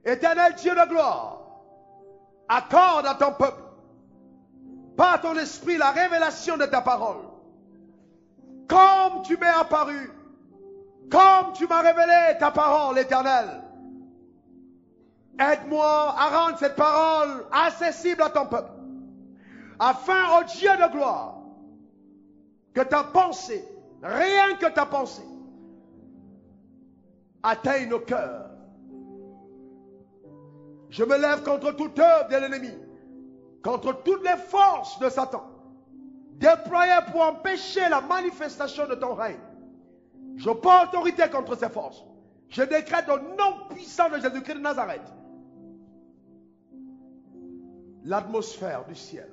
Éternel Dieu de gloire, accorde à ton peuple, par ton esprit, la révélation de ta parole. Comme tu m'es apparu, comme tu m'as révélé ta parole, Éternel. Aide-moi à rendre cette parole accessible à ton peuple, afin, ô Dieu de gloire, que ta pensée, rien que ta pensée, atteigne nos cœurs. Je me lève contre toute œuvre de l'ennemi, contre toutes les forces de Satan, déployées pour empêcher la manifestation de ton règne. Je prends autorité contre ces forces. Je décrète au nom puissant de Jésus-Christ de Nazareth l'atmosphère du ciel.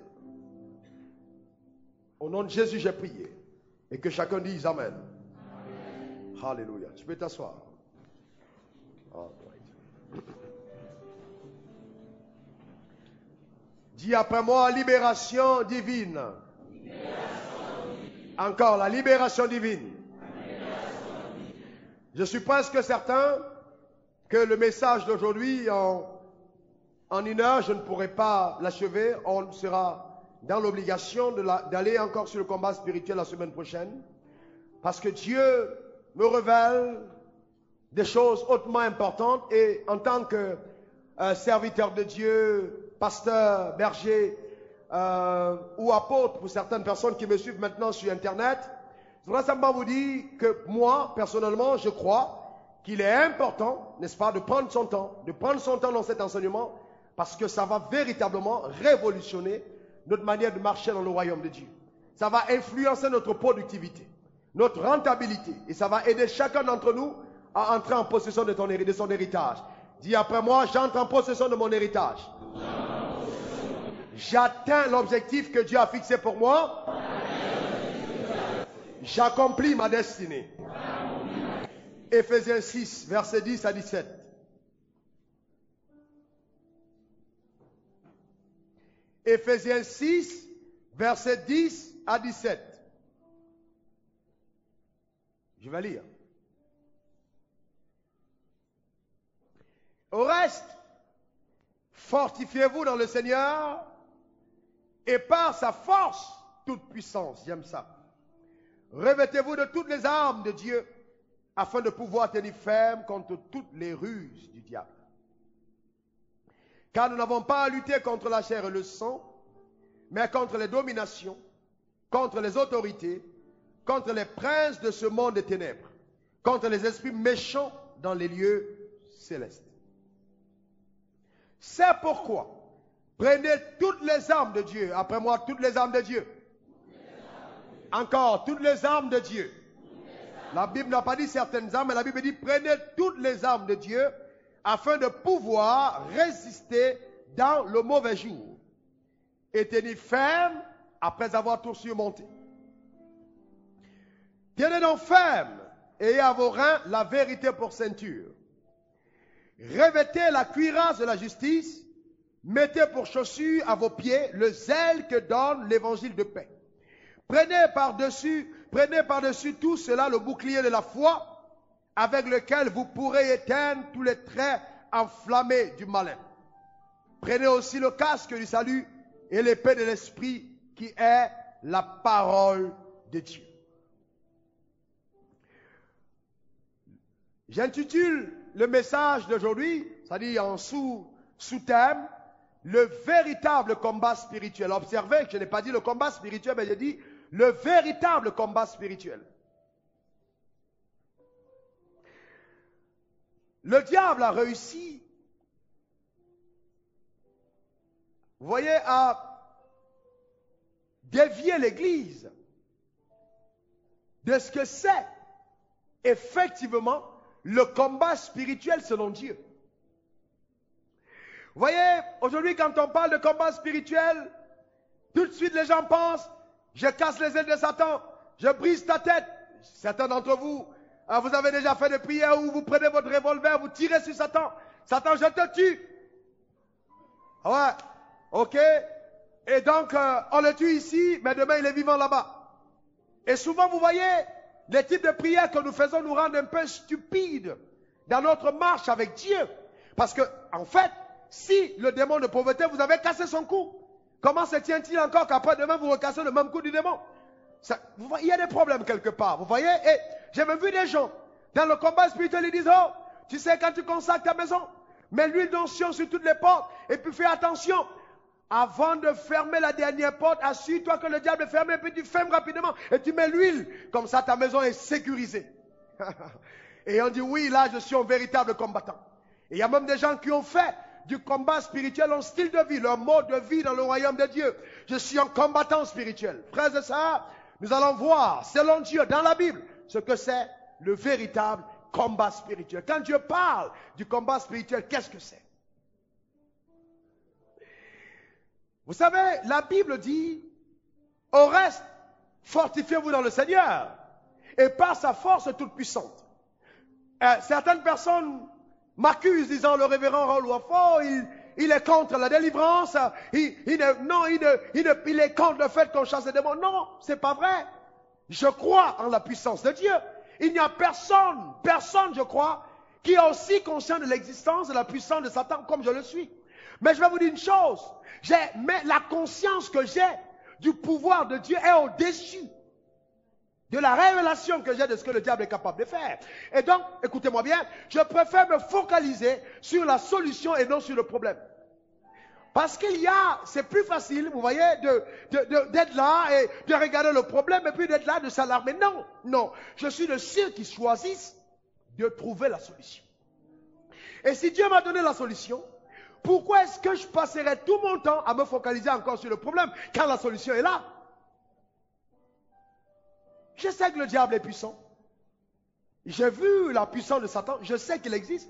Au nom de Jésus, j'ai prié. Et que chacun dise Amen. Amen. Alléluia. Tu peux t'asseoir. Dis après moi, libération divine. Encore, la libération divine. Je suis presque certain que le message d'aujourd'hui, en une heure, je ne pourrai pas l'achever. On sera dans l'obligation d'aller encore sur le combat spirituel la semaine prochaine. Parce que Dieu me révèle des choses hautement importantes. Et en tant que serviteur de Dieu, pasteur, berger ou apôtre pour certaines personnes qui me suivent maintenant sur Internet, je voudrais simplement vous dire que moi, personnellement, je crois qu'il est important, n'est-ce pas, de prendre son temps dans cet enseignement, parce que ça va véritablement révolutionner notre manière de marcher dans le royaume de Dieu. Ça va influencer notre productivité, notre rentabilité, et ça va aider chacun d'entre nous à entrer en possession de son héritage. Dis après moi, j'entre en possession de mon héritage. J'atteins l'objectif que Dieu a fixé pour moi. J'accomplis ma destinée. Éphésiens 6, versets 10 à 17. Éphésiens 6, versets 10 à 17. Je vais lire. Au reste, fortifiez-vous dans le Seigneur et par sa force toute puissance. J'aime ça. Revêtez-vous de toutes les armes de Dieu afin de pouvoir tenir ferme contre toutes les ruses du diable. Car nous n'avons pas à lutter contre la chair et le sang, mais contre les dominations, contre les autorités, contre les princes de ce monde des ténèbres, contre les esprits méchants dans les lieux célestes. C'est pourquoi, prenez toutes les armes de Dieu. Après moi, toutes les armes de Dieu. Encore, toutes les armes de Dieu. La Bible n'a pas dit certaines armes, mais la Bible dit prenez toutes les armes de Dieu afin de pouvoir résister dans le mauvais jour et tenir ferme après avoir tout surmonté. Tenez donc ferme et ayez à vos reins la vérité pour ceinture. Revêtez la cuirasse de la justice, mettez pour chaussure à vos pieds le zèle que donne l'évangile de paix. Prenez par-dessus tout cela le bouclier de la foi, avec lequel vous pourrez éteindre tous les traits enflammés du malin. Prenez aussi le casque du salut et l'épée de l'esprit qui est la parole de Dieu. J'intitule le message d'aujourd'hui, c'est-à-dire en sous-thème, le véritable combat spirituel. Observez que je n'ai pas dit le combat spirituel, mais j'ai dit le véritable combat spirituel. Le diable a réussi, vous voyez, à dévier l'Église de ce que c'est effectivement le combat spirituel selon Dieu. Vous voyez, aujourd'hui quand on parle de combat spirituel, tout de suite les gens pensent, je casse les ailes de Satan, je brise ta tête. Certains d'entre vous, vous avez déjà fait des prières où vous prenez votre revolver, vous tirez sur Satan. Satan, je te tue. Ouais, ok. Et donc, on le tue ici, mais demain il est vivant là-bas. Et souvent, vous voyez, les types de prières que nous faisons nous rendent un peu stupides dans notre marche avec Dieu. Parce que, en fait, si le démon de pauvreté, vous avez cassé son cou, comment se tient-il encore qu'après demain vous recassez le même coup du démon? Il y a des problèmes quelque part, vous voyez? Et j'ai même vu des gens, dans le combat spirituel, ils disent, oh, tu sais, quand tu consacres ta maison, mets l'huile d'onction sur toutes les portes, et puis fais attention. Avant de fermer la dernière porte, assure-toi que le diable est fermé, et puis tu fermes rapidement, et tu mets l'huile. Comme ça, ta maison est sécurisée. Et on dit, oui, là, je suis un véritable combattant. Et il y a même des gens qui ont fait du combat spirituel un style de vie, leur mode de vie dans le royaume de Dieu. Je suis un combattant spirituel. Frères et sœurs, nous allons voir, selon Dieu, dans la Bible, ce que c'est le véritable combat spirituel. Quand Dieu parle du combat spirituel, qu'est-ce que c'est? Vous savez, la Bible dit, au reste, fortifiez-vous dans le Seigneur et par sa force toute puissante. Certaines personnes m'accusent disant le révérend Raoul Wafo, il est contre la délivrance, il est contre le fait qu'on chasse les démons. Non, c'est pas vrai. Je crois en la puissance de Dieu. Il n'y a personne, je crois, qui est aussi conscient de l'existence de la puissance de Satan comme je le suis. Mais je vais vous dire une chose, mais la conscience que j'ai du pouvoir de Dieu est au-dessus de la révélation que j'ai de ce que le diable est capable de faire. Et donc, écoutez-moi bien, je préfère me focaliser sur la solution et non sur le problème. Parce c'est plus facile, vous voyez, d'être là et de regarder le problème et puis d'être là, de s'alarmer. Non, je suis de ceux qui choisissent de trouver la solution. Et si Dieu m'a donné la solution, pourquoi est-ce que je passerai tout mon temps à me focaliser encore sur le problème quand la solution est là? Je sais que le diable est puissant. J'ai vu la puissance de Satan. Je sais qu'il existe.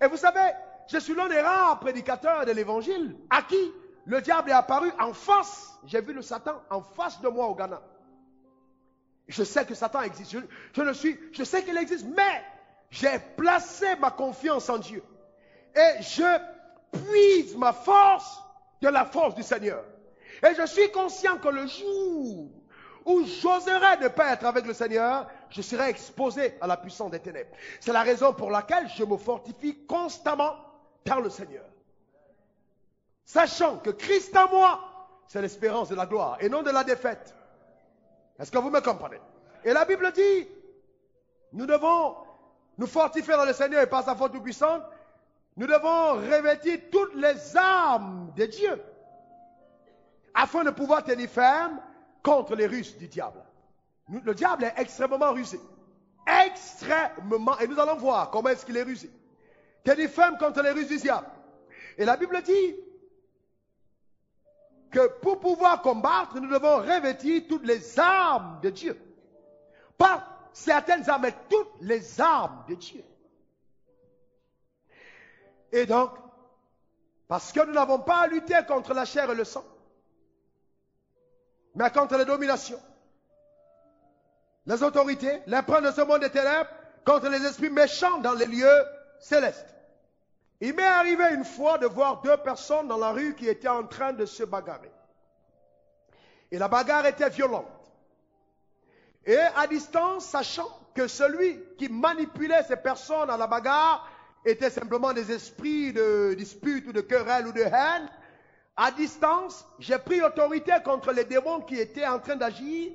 Et vous savez, je suis l'un des rares prédicateurs de l'évangile à qui le diable est apparu en face. J'ai vu le Satan en face de moi au Ghana. Je sais que Satan existe. Je sais qu'il existe, mais j'ai placé ma confiance en Dieu. Et je puise ma force de la force du Seigneur. Et je suis conscient que le jour où j'oserai ne pas être avec le Seigneur, je serai exposé à la puissance des ténèbres. C'est la raison pour laquelle je me fortifie constamment dans le Seigneur. Sachant que Christ en moi, c'est l'espérance de la gloire et non de la défaite. Est-ce que vous me comprenez? Et la Bible dit, nous devons nous fortifier dans le Seigneur et par sa force toute puissante. Nous devons revêtir toutes les armes de Dieu afin de pouvoir tenir ferme contre les ruses du diable. Le diable est extrêmement rusé. Extrêmement. Et nous allons voir comment est-ce qu'il est rusé. Tenir ferme contre les ruses du diable. Et la Bible dit que pour pouvoir combattre, nous devons revêtir toutes les armes de Dieu. Pas certaines armes, mais toutes les armes de Dieu. Et donc, parce que nous n'avons pas à lutter contre la chair et le sang, mais contre les dominations, les autorités, les princes de ce monde des ténèbres, contre les esprits méchants dans les lieux célestes. Il m'est arrivé une fois de voir deux personnes dans la rue qui étaient en train de se bagarrer. Et la bagarre était violente. Et à distance, sachant que celui qui manipulait ces personnes à la bagarre étaient simplement des esprits de dispute ou de querelle ou de haine, à distance, j'ai pris autorité contre les démons qui étaient en train d'agir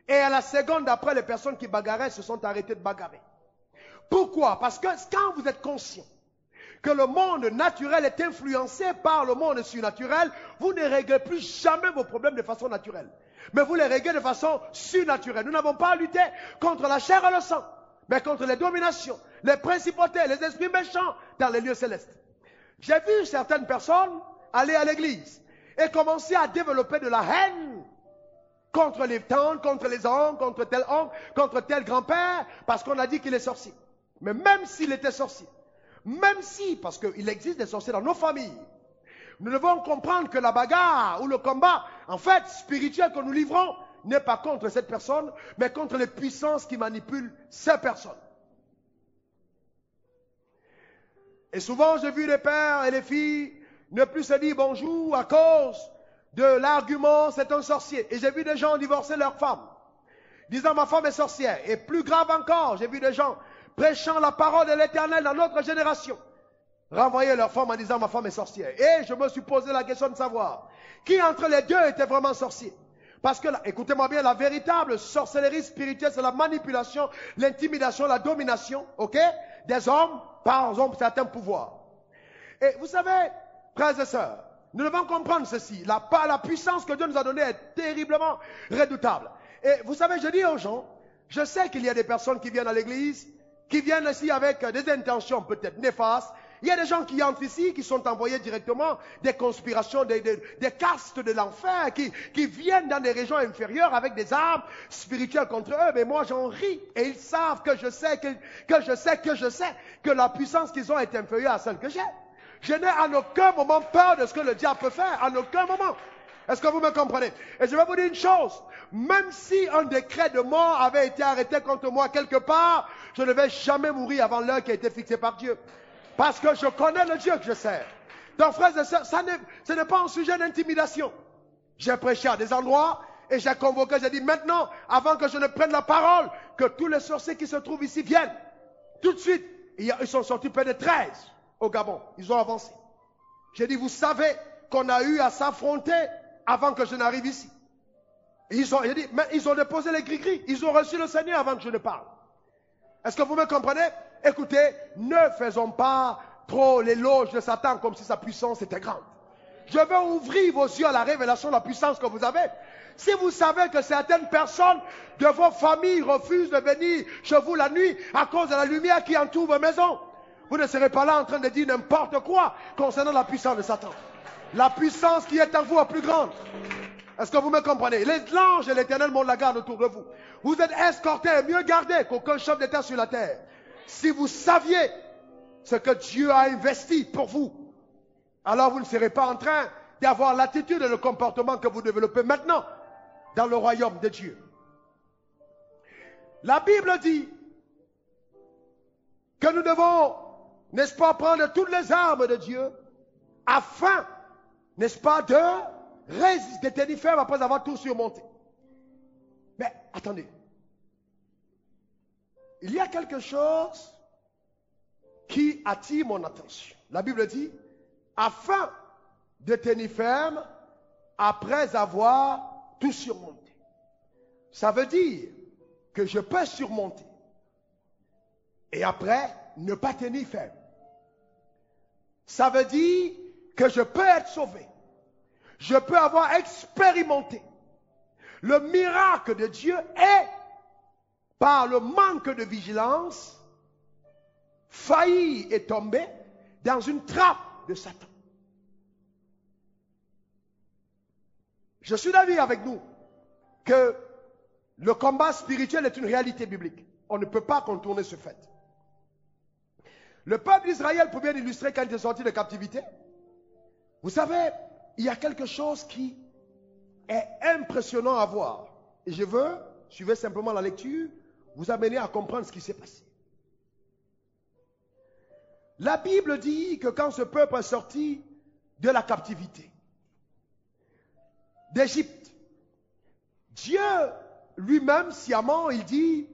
et à la seconde d'après, les personnes qui bagarraient se sont arrêtées de bagarrer. Pourquoi? Parce que quand vous êtes conscient que le monde naturel est influencé par le monde surnaturel, vous ne réglez plus jamais vos problèmes de façon naturelle, mais vous les réglez de façon surnaturelle. Nous n'avons pas à lutter contre la chair et le sang, mais contre les dominations, les principautés, les esprits méchants dans les lieux célestes. J'ai vu certaines personnes aller à l'église et commencer à développer de la haine contre les tantes, contre les oncles, contre tel oncle, contre tel grand-père, parce qu'on a dit qu'il est sorcier. Mais même s'il était sorcier, même si, parce qu'il existe des sorciers dans nos familles, nous devons comprendre que la bagarre ou le combat, en fait, spirituel que nous livrons, n'est pas contre cette personne, mais contre les puissances qui manipulent ces personnes. Et souvent, j'ai vu les pères et les filles ne plus se dire bonjour à cause de l'argument, c'est un sorcier. Et j'ai vu des gens divorcer leur femme, disant ma femme est sorcière. Et plus grave encore, j'ai vu des gens prêchant la parole de l'Éternel dans notre génération, renvoyaient leur femme en disant ma femme est sorcière. Et je me suis posé la question de savoir qui entre les deux était vraiment sorcier. Parce que, écoutez-moi bien, la véritable sorcellerie spirituelle, c'est la manipulation, l'intimidation, la domination, ok, des hommes par certains pouvoirs. Et vous savez, frères et sœurs, nous devons comprendre ceci. La puissance que Dieu nous a donnée est terriblement redoutable. Et vous savez, je dis aux gens, je sais qu'il y a des personnes qui viennent à l'église, qui viennent ici avec des intentions peut-être néfastes. Il y a des gens qui entrent ici, qui sont envoyés directement des conspirations, des castes de l'enfer, qui viennent dans des régions inférieures avec des armes spirituelles contre eux. Mais moi, j'en ris. Et ils savent que je sais, que la puissance qu'ils ont est inférieure à celle que j'ai. Je n'ai en aucun moment peur de ce que le diable peut faire. En aucun moment. Est-ce que vous me comprenez? Et je vais vous dire une chose. Même si un décret de mort avait été arrêté contre moi quelque part, je ne vais jamais mourir avant l'heure qui a été fixée par Dieu. Parce que je connais le Dieu que je sers. Donc, frères et sœurs, ce n'est pas un sujet d'intimidation. J'ai prêché à des endroits et j'ai convoqué, j'ai dit maintenant, avant que je ne prenne la parole, que tous les sorciers qui se trouvent ici viennent. Tout de suite, ils sont sortis près de 13 au Gabon. Ils ont avancé. J'ai dit, vous savez qu'on a eu à s'affronter avant que je n'arrive ici. Ils ont déposé les gris-gris. Ils ont reçu le Seigneur avant que je ne parle. Est-ce que vous me comprenez? Écoutez, ne faisons pas trop l'éloge de Satan comme si sa puissance était grande. Je veux ouvrir vos yeux à la révélation de la puissance que vous avez. Si vous savez que certaines personnes de vos familles refusent de venir chez vous la nuit à cause de la lumière qui entoure vos maisons, vous ne serez pas là en train de dire n'importe quoi concernant la puissance de Satan. La puissance qui est en vous est plus grande. Est-ce que vous me comprenez? Les anges et l'Éternel montent la garde autour de vous. Vous êtes escortés et mieux gardés qu'aucun chef d'État sur la terre. Si vous saviez ce que Dieu a investi pour vous, alors vous ne serez pas en train d'avoir l'attitude et le comportement que vous développez maintenant dans le royaume de Dieu. La Bible dit que nous devons, n'est-ce pas, prendre toutes les armes de Dieu afin, n'est-ce pas, de résister, de tenir ferme après avoir tout surmonté. Mais attendez. Il y a quelque chose qui attire mon attention. La Bible dit, afin de tenir ferme après avoir tout surmonté. Ça veut dire que je peux surmonter et après ne pas tenir ferme. Ça veut dire que je peux être sauvé. Je peux avoir expérimenté le miracle de Dieu et par le manque de vigilance, failli et tomber dans une trappe de Satan. Je suis d'avis avec nous que le combat spirituel est une réalité biblique. On ne peut pas contourner ce fait. Le peuple d'Israël, pour bien illustrer quand il est sorti de captivité, vous savez, il y a quelque chose qui est impressionnant à voir. Et je veux, suivez simplement la lecture, vous amener à comprendre ce qui s'est passé. La Bible dit que quand ce peuple est sorti de la captivité d'Égypte, Dieu lui-même, sciemment, il dit,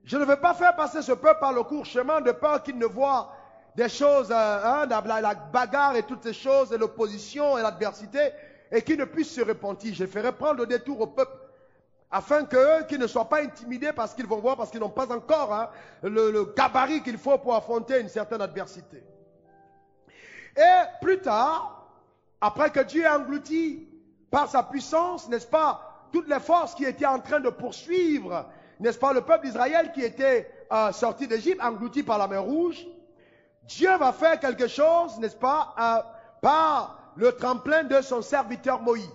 je ne veux pas faire passer ce peuple par le court chemin de peur qu'il ne voie des choses, la bagarre et toutes ces choses, et l'opposition et l'adversité, et qu'il ne puisse se repentir. Je ferai prendre le détour au peuple, afin qu'ils ne soient pas intimidés parce qu'ils vont voir, parce qu'ils n'ont pas encore le gabarit qu'il faut pour affronter une certaine adversité. Et plus tard, après que Dieu ait englouti par sa puissance, n'est-ce pas, toutes les forces qui étaient en train de poursuivre, n'est-ce pas, le peuple d'Israël qui était sorti d'Égypte, englouti par la mer Rouge, Dieu va faire quelque chose, n'est-ce pas, par le tremplin de son serviteur Moïse.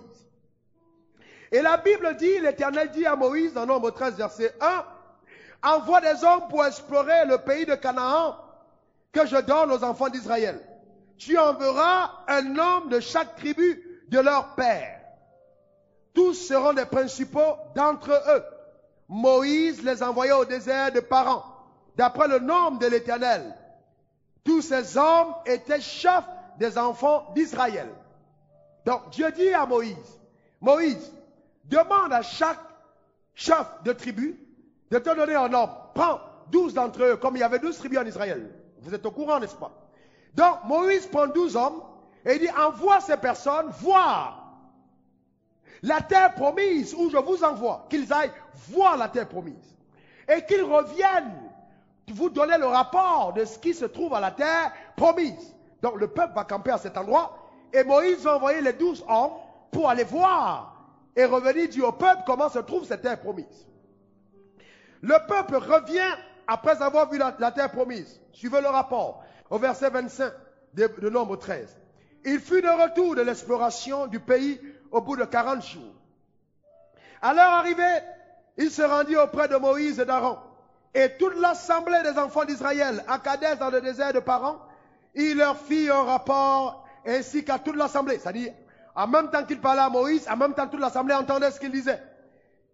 Et la Bible dit, l'Éternel dit à Moïse, dans Nombre 13, verset 1, « Envoie des hommes pour explorer le pays de Canaan que je donne aux enfants d'Israël. Tu enverras un homme de chaque tribu de leur père. Tous seront des principaux d'entre eux. » Moïse les envoya au désert de Paran, d'après le nom de l'Éternel. Tous ces hommes étaient chefs des enfants d'Israël. Donc Dieu dit à Moïse, Moïse, demande à chaque chef de tribu de te donner un homme. Prends 12 d'entre eux, comme il y avait 12 tribus en Israël. Vous êtes au courant, n'est-ce pas? Donc Moïse prend 12 hommes et il dit, envoie ces personnes voir la terre promise où je vous envoie, qu'ils aillent voir la terre promise et qu'ils reviennent vous donner le rapport de ce qui se trouve à la terre promise. Donc le peuple va camper à cet endroit et Moïse va envoyer les 12 hommes pour aller voir et revenir dire au peuple comment se trouve cette terre promise. Le peuple revient après avoir vu la terre promise. Suivez le rapport au verset 25 de Nombre 13. Il fut de retour de l'exploration du pays au bout de 40 jours. À leur arrivée, il se rendit auprès de Moïse et d'Aaron. Et toute l'assemblée des enfants d'Israël, à Kadès dans le désert de Paran, il leur fit un rapport ainsi qu'à toute l'assemblée. C'est-à-dire, en même temps qu'il parlait à Moïse, en même temps toute l'assemblée entendait ce qu'il disait.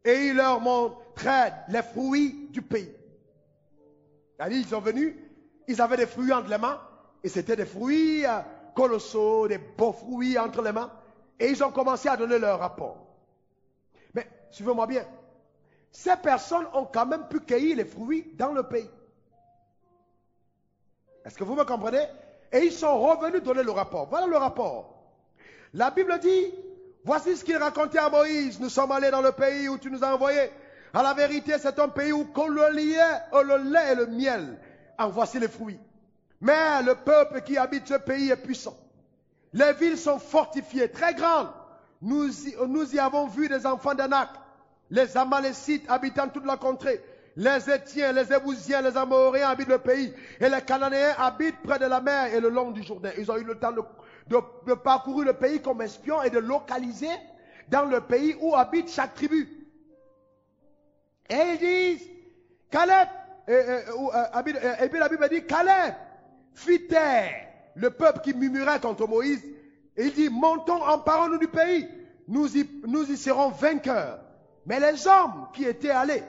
Et il leur montrait les fruits du pays. C'est-à-dire, ils sont venus, ils avaient des fruits entre les mains, et c'était des fruits colossaux, des beaux fruits entre les mains, et ils ont commencé à donner leur rapport. Mais, suivez-moi bien, ces personnes ont quand même pu cueillir les fruits dans le pays. Est-ce que vous me comprenez? Et ils sont revenus donner le rapport. Voilà le rapport. La Bible dit, voici ce qu'il racontait à Moïse. Nous sommes allés dans le pays où tu nous as envoyés. À la vérité, c'est un pays où qu'on le lait et le miel. En voici les fruits. Mais le peuple qui habite ce pays est puissant. Les villes sont fortifiées, très grandes. Nous y avons vu des enfants d'Anak, les Amalécites habitant toute la contrée. Les Étiens, les Ébousiens, les Amoréens habitent le pays. Et les Cananéens habitent près de la mer et le long du Jourdain. Ils ont eu le temps de parcourir le pays comme espions et de localiser dans le pays où habite chaque tribu. Et ils disent, Caleb, et puis la Bible dit, Caleb fit taire le peuple qui murmurait contre Moïse. Et il dit, montons, emparons-nous du pays. Nous y serons vainqueurs. Mais les hommes qui étaient allés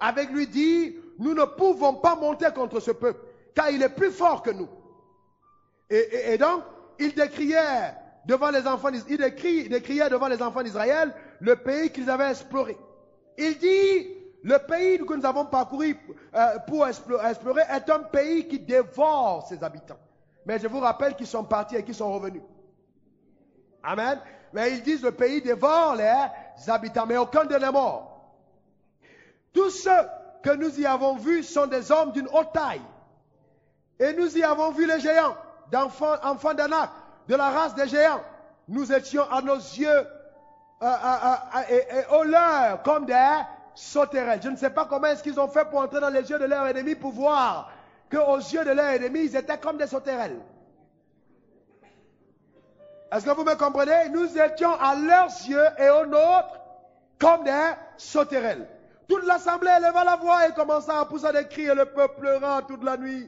avec lui disent, nous ne pouvons pas monter contre ce peuple, car il est plus fort que nous. Et donc, ils décriaient devant les enfants d'Israël le pays qu'ils avaient exploré. Il dit, le pays que nous avons parcouru pour explorer est un pays qui dévore ses habitants. Mais je vous rappelle qu'ils sont partis et qu'ils sont revenus. Amen. Mais ils disent, le pays dévore les habitants, mais aucun d'eux n'est mort. Tous ceux que nous y avons vus sont des hommes d'une haute taille. Et nous y avons vu les géants, enfants d'Anak, de la race des géants. Nous étions à nos yeux et aux leurs comme des sauterelles. Je ne sais pas comment est-ce qu'ils ont fait pour entrer dans les yeux de leurs ennemis pour voir qu'aux yeux de leurs ennemis, ils étaient comme des sauterelles. Est-ce que vous me comprenez? Nous étions à leurs yeux et aux nôtres comme des sauterelles. Toute l'assemblée éleva la voix et commença à pousser des cris et le peuple pleura toute la nuit.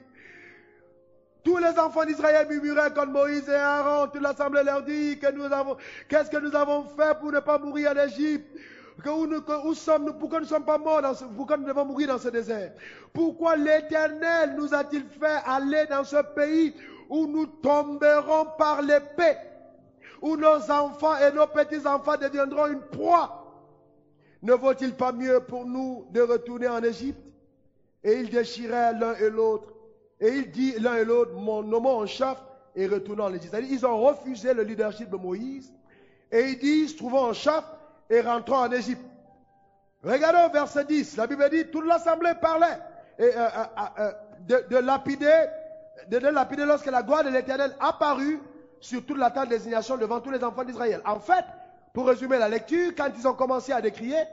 Tous les enfants d'Israël murmuraient contre Moïse et Aaron. Toute l'assemblée leur dit qu'est-ce que nous avons fait pour ne pas mourir en Égypte? Où sommes-nous? Pourquoi nous ne sommes pas morts pourquoi nous devons mourir dans ce désert? Pourquoi l'Éternel nous a-t-il fait aller dans ce pays où nous tomberons par l'épée, où nos enfants et nos petits-enfants deviendront une proie? Ne vaut-il pas mieux pour nous de retourner en Égypte? Et ils déchiraient l'un et l'autre. Et il dit l'un et l'autre, nommons un chef et retournons en Égypte. Ils ont refusé le leadership de Moïse. Et ils disent, trouvons un chef et rentrons en Égypte. Regardez au verset 10. La Bible dit, toute l'assemblée parlait de lapider lorsque la gloire de l'Éternel apparut sur toute la tente de désignation devant tous les enfants d'Israël. En fait, pour résumer la lecture, quand ils ont commencé à décrier,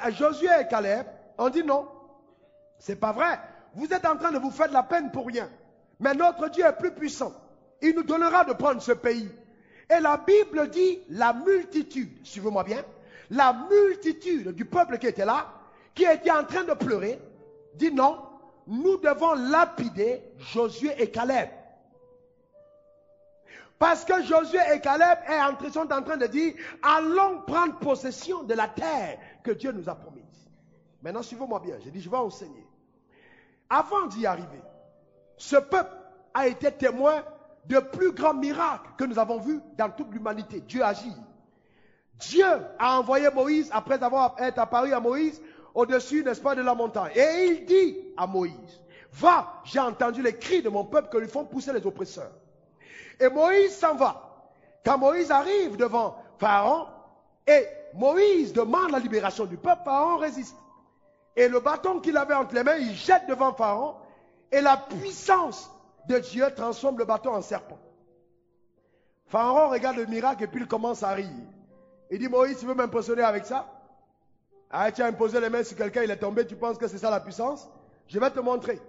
Josué et Caleb ont dit non, c'est pas vrai. Vous êtes en train de vous faire de la peine pour rien. Mais notre Dieu est plus puissant. Il nous donnera de prendre ce pays. Et la Bible dit la multitude, suivez-moi bien, la multitude du peuple qui était là, qui était en train de pleurer, dit non, nous devons lapider Josué et Caleb. Parce que Josué et Caleb sont en train de dire, allons prendre possession de la terre que Dieu nous a promise. Maintenant, suivez-moi bien, j'ai dit, je vais enseigner. Avant d'y arriver, ce peuple a été témoin de plus grands miracles que nous avons vus dans toute l'humanité. Dieu agit. Dieu a envoyé Moïse, après avoir été apparu à Moïse, au-dessus, n'est-ce pas, de la montagne. Et il dit à Moïse, va, j'ai entendu les cris de mon peuple que lui font pousser les oppresseurs. Et Moïse s'en va. Quand Moïse arrive devant Pharaon, et Moïse demande la libération du peuple, Pharaon résiste. Et le bâton qu'il avait entre les mains, il jette devant Pharaon, et la puissance de Dieu transforme le bâton en serpent. Pharaon regarde le miracle et puis il commence à rire. Il dit, Moïse, tu veux m'impressionner avec ça? Ah, tu as imposé les mains sur quelqu'un, il est tombé, tu penses que c'est ça la puissance? Je vais te montrer.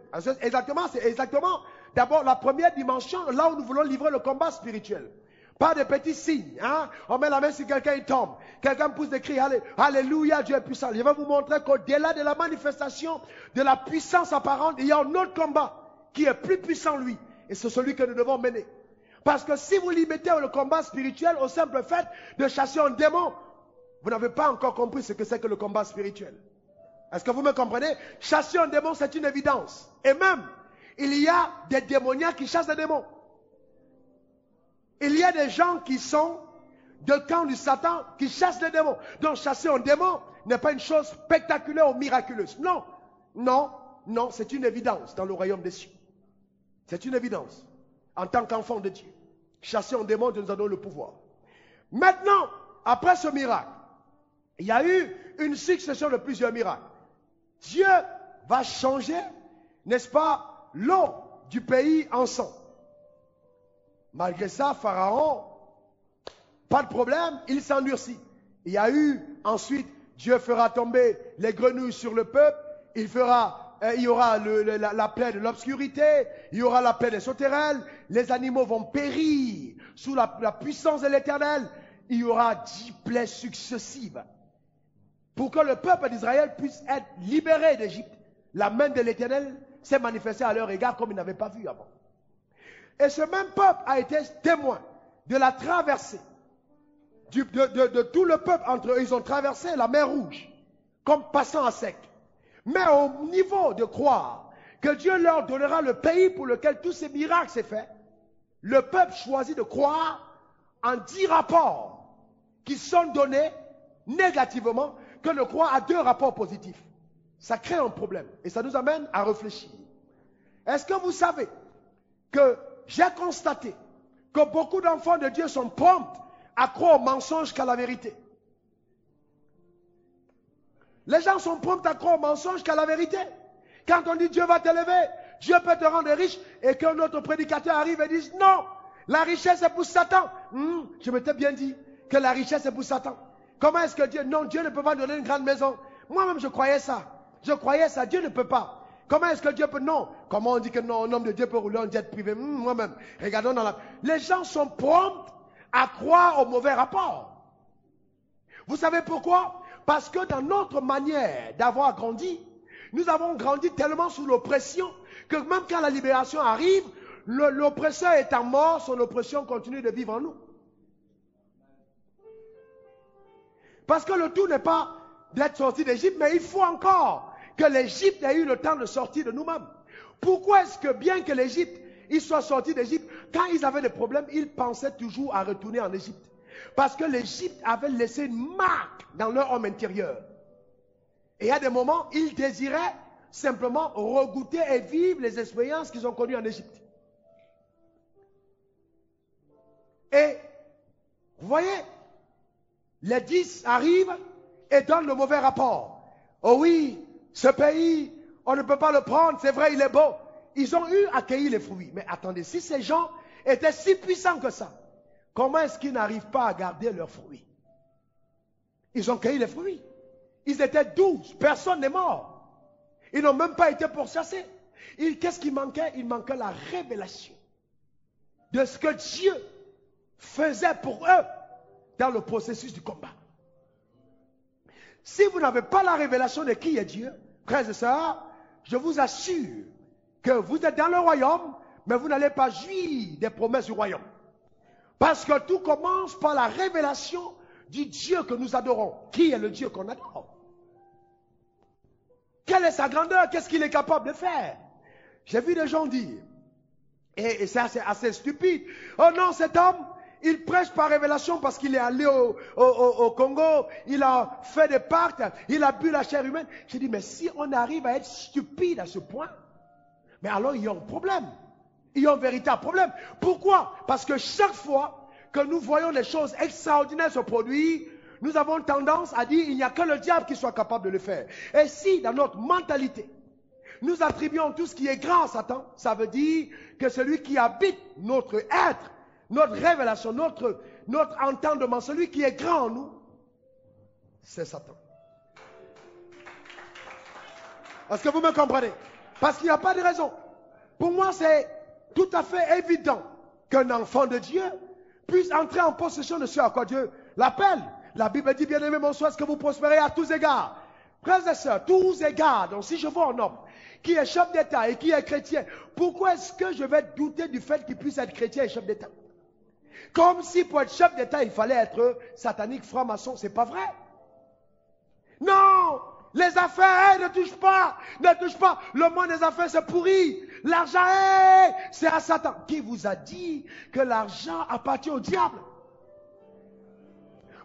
Exactement, c'est exactement d'abord la première dimension, là où nous voulons livrer le combat spirituel. Pas de petits signes. Hein? On met la main sur quelqu'un, il tombe. Quelqu'un pousse des cris, Alléluia, Dieu est puissant. Je vais vous montrer qu'au-delà de la manifestation de la puissance apparente, il y a un autre combat qui est plus puissant, lui. Et c'est celui que nous devons mener. Parce que si vous limitez le combat spirituel au simple fait de chasser un démon, vous n'avez pas encore compris ce que c'est que le combat spirituel. Est-ce que vous me comprenez? Chasser un démon, c'est une évidence. Et même, il y a des démoniaques qui chassent des démons. Il y a des gens qui sont de camp du Satan qui chassent les démons. Donc chasser un démon n'est pas une chose spectaculaire ou miraculeuse. Non, non, non, c'est une évidence dans le royaume des cieux. C'est une évidence. En tant qu'enfant de Dieu. Chasser un démon, Dieu nous a donné le pouvoir. Maintenant, après ce miracle, il y a eu une succession de plusieurs miracles. Dieu va changer, n'est-ce pas, l'eau du pays en sang. Malgré ça, Pharaon, pas de problème, il s'endurcit. Il y a eu ensuite, Dieu fera tomber les grenouilles sur le peuple, il y aura la plaie de l'obscurité, il y aura la plaie des sauterelles, les animaux vont périr sous la puissance de l'Éternel, il y aura 10 plaies successives. Pour que le peuple d'Israël puisse être libéré d'Égypte, la main de l'Éternel s'est manifestée à leur égard comme ils n'avaient pas vu avant. Et ce même peuple a été témoin de la traversée de tout le peuple entre eux. Ils ont traversé la mer Rouge comme passant à sec. Mais au niveau de croire que Dieu leur donnera le pays pour lequel tous ces miracles s'est fait, le peuple choisit de croire en 10 rapports qui sont donnés négativement que de croire à 2 rapports positifs. Ça crée un problème et ça nous amène à réfléchir. Est-ce que vous savez que j'ai constaté que beaucoup d'enfants de Dieu sont prompts à croire au mensonge qu'à la vérité? Les gens sont prompts à croire au mensonge qu'à la vérité. Quand on dit Dieu va t'élever, Dieu peut te rendre riche, et qu'un autre prédicateur arrive et dise non, la richesse est pour Satan. Je m'étais bien dit que la richesse est pour Satan. Comment est-ce que Dieu, non, Dieu ne peut pas donner une grande maison. Moi-même je croyais ça. Je croyais ça, Dieu ne peut pas. Comment est-ce que Dieu peut? Non. Comment on dit que non, un homme de Dieu peut rouler en jet privé? Moi-même, regardons dans la... Les gens sont prompts à croire au mauvais rapport. Vous savez pourquoi? Parce que dans notre manière d'avoir grandi, nous avons grandi tellement sous l'oppression que même quand la libération arrive, l'oppresseur étant mort, son oppression continue de vivre en nous. Parce que le tout n'est pas d'être sorti d'Égypte, mais il faut encore que l'Égypte ait eu le temps de sortir de nous-mêmes. Pourquoi est-ce que bien que l'Égypte, ils soient sortis d'Égypte, quand ils avaient des problèmes, ils pensaient toujours à retourner en Égypte? Parce que l'Égypte avait laissé une marque dans leur homme intérieur. Et à des moments, ils désiraient simplement regoûter et vivre les expériences qu'ils ont connues en Égypte. Et, vous voyez, les 10 arrivent et donnent le mauvais rapport. Oh oui, ce pays, on ne peut pas le prendre, c'est vrai, il est beau. Ils ont eu à cueillir les fruits. Mais attendez, si ces gens étaient si puissants que ça, comment est-ce qu'ils n'arrivent pas à garder leurs fruits? Ils ont cueilli les fruits. Ils étaient 12, personne n'est mort. Ils n'ont même pas été pourchassés. Qu'est-ce qui manquait? Il manquait la révélation de ce que Dieu faisait pour eux dans le processus du combat. Si vous n'avez pas la révélation de qui est Dieu, frères et sœurs, je vous assure que vous êtes dans le royaume, mais vous n'allez pas jouir des promesses du royaume. Parce que tout commence par la révélation du Dieu que nous adorons. Qui est le Dieu qu'on adore? Quelle est sa grandeur? Qu'est-ce qu'il est capable de faire? J'ai vu des gens dire, et c'est assez stupide, oh non, cet homme, il prêche par révélation parce qu'il est allé au Congo, il a fait des pactes, il a bu la chair humaine. J'ai dit, mais si on arrive à être stupide à ce point, Mais alors il y a un problème. Il y a un véritable problème. Pourquoi? Parce que chaque fois que nous voyons des choses extraordinaires se produire, nous avons tendance à dire il n'y a que le diable qui soit capable de le faire. Et si dans notre mentalité, nous attribuons tout ce qui est grand à Satan, ça veut dire que celui qui habite notre être, notre révélation, notre entendement, celui qui est grand en nous, c'est Satan. Est-ce que vous me comprenez? Parce qu'il n'y a pas de raison. Pour moi, c'est tout à fait évident qu'un enfant de Dieu puisse entrer en possession de ce à quoi Dieu l'appelle. La Bible dit, bien-aimé, mon soeur, est-ce que vous prospérez à tous égards? Frères et sœurs, tous égards. Donc si je vois un homme qui est chef d'État et qui est chrétien, pourquoi est-ce que je vais douter du fait qu'il puisse être chrétien et chef d'État? Comme si pour être chef d'État, il fallait être satanique, franc-maçon. C'est pas vrai. Non! Les affaires, ne touchent pas. Ne touchent pas. Le monde des affaires, c'est pourri. L'argent, c'est à Satan. Qui vous a dit que l'argent appartient au diable?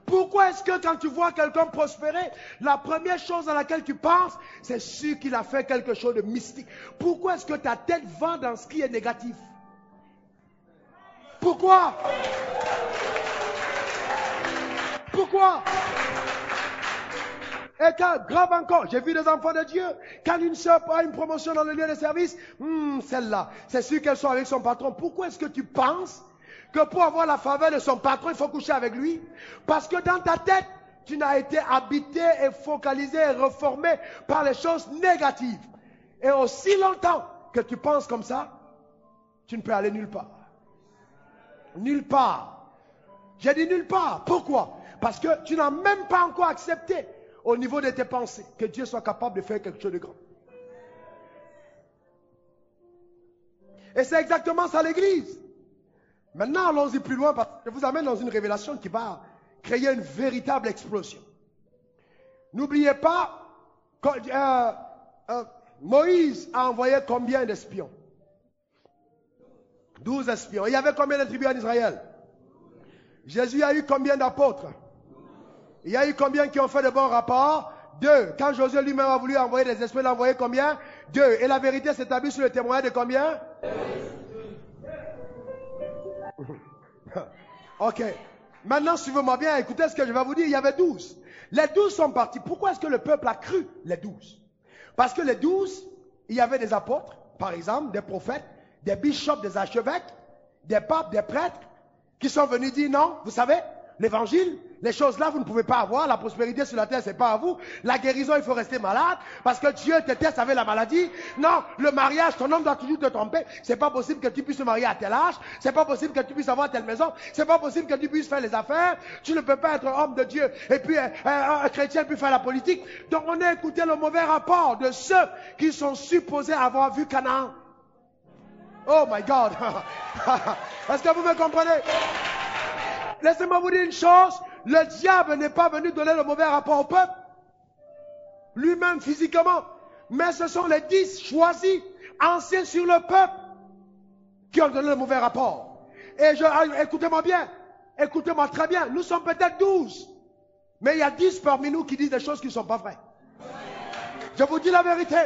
Pourquoi est-ce que quand tu vois quelqu'un prospérer, la première chose à laquelle tu penses, c'est sûr qu'il a fait quelque chose de mystique? Pourquoi est-ce que ta tête va dans ce qui est négatif? Pourquoi? Pourquoi? Et quand, grave encore, j'ai vu des enfants de Dieu, quand une sœur a une promotion dans le lieu de service, celle-là, c'est sûr qu'elle soit avec son patron. Pourquoi est-ce que tu penses que pour avoir la faveur de son patron, il faut coucher avec lui? Parce que dans ta tête, tu n'as été habité et focalisé et reformé par les choses négatives. Et aussi longtemps que tu penses comme ça, tu ne peux aller nulle part. Nulle part. J'ai dit nulle part. Pourquoi? Parce que tu n'as même pas encore accepté au niveau de tes pensées que Dieu soit capable de faire quelque chose de grand. Et c'est exactement ça l'Église. Maintenant, allons-y plus loin parce que je vous amène dans une révélation qui va créer une véritable explosion. N'oubliez pas, Moïse a envoyé combien d'espions? 12 espions. Il y avait combien de tribus en Israël? Jésus a eu combien d'apôtres? Il y a eu combien qui ont fait de bons rapports? 2. Quand Josué lui-même a voulu envoyer des espions, il a envoyé combien? 2. Et la vérité s'établit sur le témoignage de combien? Ok. Maintenant, suivez-moi bien, écoutez ce que je vais vous dire. Il y avait 12. Les 12 sont partis. Pourquoi est-ce que le peuple a cru les 12? Parce que les 12, il y avait des apôtres, par exemple, des prophètes, des bishops, des archevêques, des papes, des prêtres, qui sont venus dire non, vous savez, l'évangile, les choses là, vous ne pouvez pas avoir, la prospérité sur la terre, c'est pas à vous, la guérison, il faut rester malade, parce que Dieu te teste avec la maladie. Non, le mariage, ton homme doit toujours te tromper, c'est pas possible que tu puisses te marier à tel âge, c'est pas possible que tu puisses avoir telle maison, c'est pas possible que tu puisses faire les affaires, tu ne peux pas être homme de Dieu, et puis un chrétien puis faire la politique. Donc on a écouté le mauvais rapport de ceux qui sont supposés avoir vu Canaan. Oh my God! Est-ce que vous me comprenez? Laissez-moi vous dire une chose, le diable n'est pas venu donner le mauvais rapport au peuple, lui-même physiquement, mais ce sont les 10 choisis, anciens sur le peuple, qui ont donné le mauvais rapport. Et écoutez-moi bien, écoutez-moi très bien, nous sommes peut-être 12, mais il y a 10 parmi nous qui disent des choses qui ne sont pas vraies. Je vous dis la vérité.